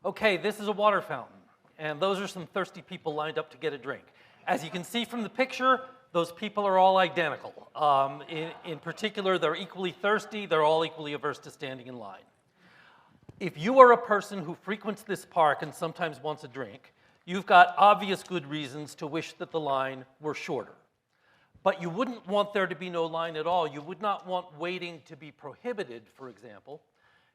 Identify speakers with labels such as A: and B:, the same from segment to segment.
A: Okay, this is a water fountain, and those are some thirsty people lined up to get a drink. As you can see from the picture, those people are all identical. In particular, they're equally thirsty, they're all equally averse to standing in line. If you are a person who frequents this park and sometimes wants a drink, you've got obvious good reasons to wish that the line were shorter. But you wouldn't want there to be no line at all. You would not want waiting to be prohibited, for example,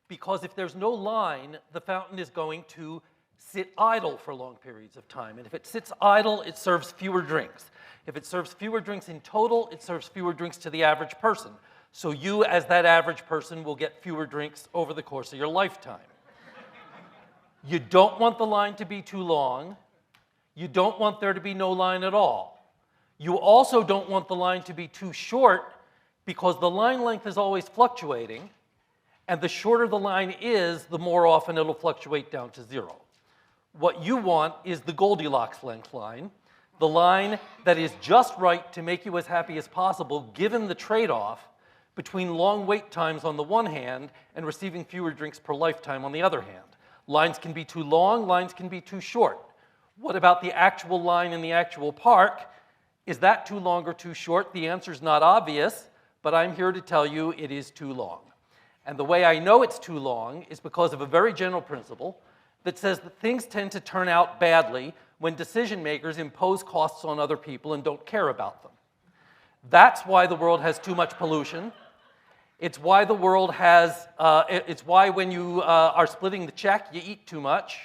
A: because if there's no line, the fountain is going to sit idle for long periods of time. And if it sits idle, it serves fewer drinks. If it serves fewer drinks in total, it serves fewer drinks to the average person. So you, as that average person, will get fewer drinks over the course of your lifetime. You don't want the line to be too long. You don't want there to be no line at all. You also don't want the line to be too short because the line length is always fluctuating, and the shorter the line is, the more often it'll fluctuate down to zero. What you want is the Goldilocks length line, the line that is just right to make you as happy as possible given the trade-off between long wait times on the one hand and receiving fewer drinks per lifetime on the other hand. Lines can be too long, lines can be too short. What about the actual line in the actual park? Is that too long or too short? The answer is not obvious, but I'm here to tell you it is too long. And the way I know it's too long is because of a very general principle that says that things tend to turn out badly when decision makers impose costs on other people and don't care about them. That's why the world has too much pollution. It's why the world has, it's why when you are splitting the check, you eat too much.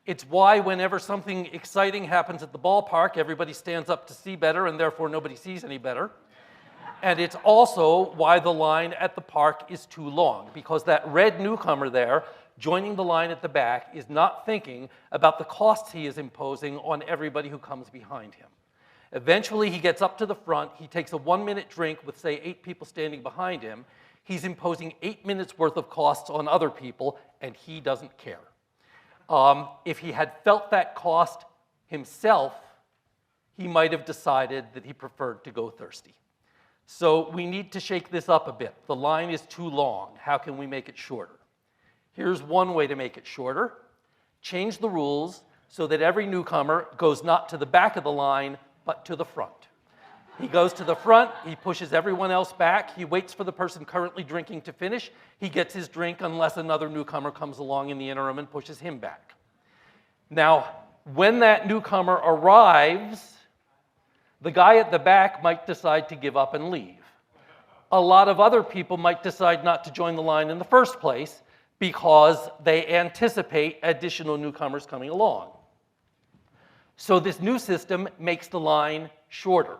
A: It's why whenever something exciting happens at the ballpark, everybody stands up to see better and therefore nobody sees any better. And it's also why the line at the park is too long, because that red newcomer there joining the line at the back is not thinking about the costs he is imposing on everybody who comes behind him. Eventually he gets up to the front, he takes a 1-minute drink with say 8 people standing behind him. He's imposing 8 minutes worth of costs on other people and he doesn't care. If he had felt that cost himself, he might have decided that he preferred to go thirsty. So we need to shake this up a bit. The line is too long. How can we make it shorter? Here's one way to make it shorter. Change the rules so that every newcomer goes not to the back of the line, but to the front. He goes to the front, he pushes everyone else back, he waits for the person currently drinking to finish, he gets his drink unless another newcomer comes along in the interim and pushes him back. Now, when that newcomer arrives, the guy at the back might decide to give up and leave. A lot of other people might decide not to join the line in the first place because they anticipate additional newcomers coming along. So this new system makes the line shorter.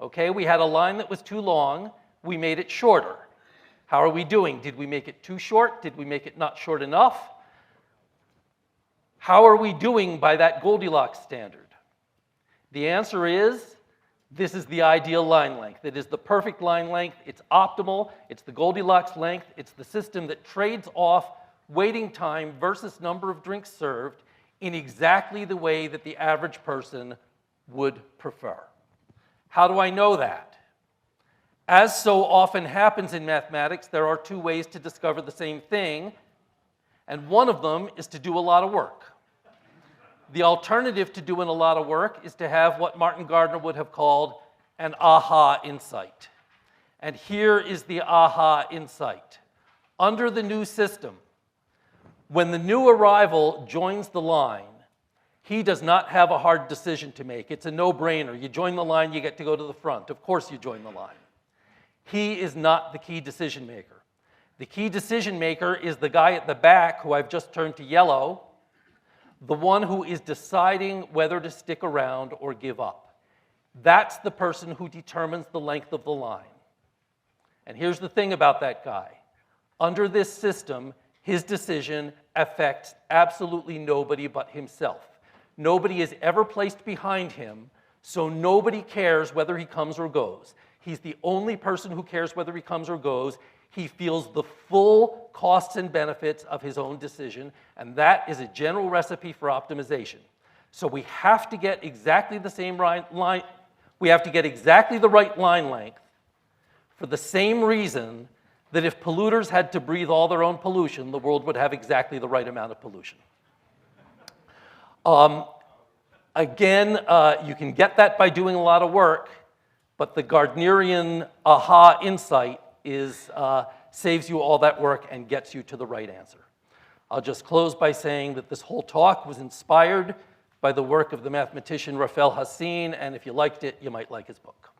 A: Okay, we had a line that was too long, we made it shorter. How are we doing? Did we make it too short? Did we make it not short enough? How are we doing by that Goldilocks standard? The answer is, this is the ideal line length. It is the perfect line length, it's optimal, it's the Goldilocks length, it's the system that trades off waiting time versus number of drinks served in exactly the way that the average person would prefer. How do I know that? As so often happens in mathematics, there are 2 ways to discover the same thing, and one of them is to do a lot of work. The alternative to doing a lot of work is to have what Martin Gardner would have called an aha insight. And here is the aha insight. Under the new system, when the new arrival joins the line, he does not have a hard decision to make. It's a no-brainer. You join the line, you get to go to the front. Of course you join the line. He is not the key decision maker. The key decision maker is the guy at the back who I've just turned to yellow, the one who is deciding whether to stick around or give up. That's the person who determines the length of the line. And here's the thing about that guy. Under this system, his decision affects absolutely nobody but himself. Nobody is ever placed behind him, so nobody cares whether he comes or goes. He's the only person who cares whether he comes or goes. He feels the full costs and benefits of his own decision, and that is a general recipe for optimization. So we have to get exactly the same line, we have to get exactly the right line length for the same reason that if polluters had to breathe all their own pollution, the world would have exactly the right amount of pollution. Again, you can get that by doing a lot of work, but the Gardnerian aha insight is, saves you all that work and gets you to the right answer. I'll just close by saying that this whole talk was inspired by the work of the mathematician Rafael Hasin, and if you liked it, you might like his book.